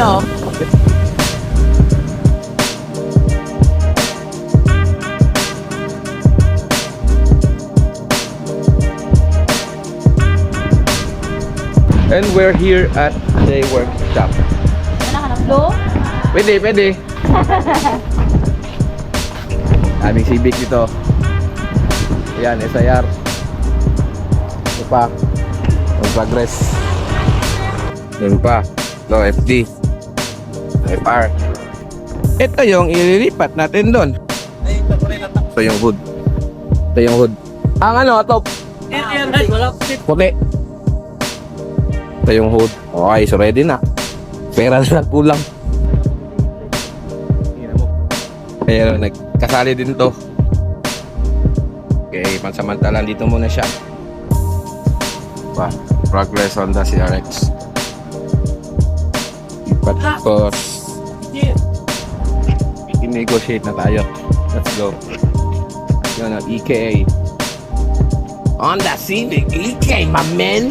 dito. And we're here at the workshop. Ano ka ng blue? Pwede, pwede. Aming Civic dito. Ayan, SIR. Ito pa. Yung progress. Yun pa. Ito, FD. FR. Ito yung ililipat natin doon. Ito yung hood. Ito yung hood. Ang ano, top. Puti. Ito yung hood. Okay, so ready na. Pera na kulang. Pero nagkasali din to. Okay, pansamantalan dito muna siya. Progress Honda CRX. Ipat course. I-negotiate na tayo. Let's go. Yun ang EKA. Honda Civic EK, my man.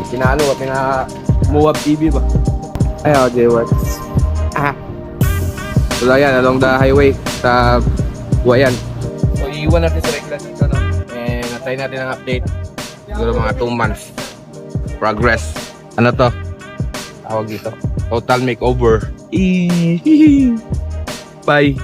Pinalo ka, Moab TV ba? Ayaw, J-Works. So yan, along the highway sa Buayan. So iiwan natin sa regla dito, no? And natry natin ang update. Siguro mga 2 months. Progress. Ano to? Tawag dito. Total makeover. Bye.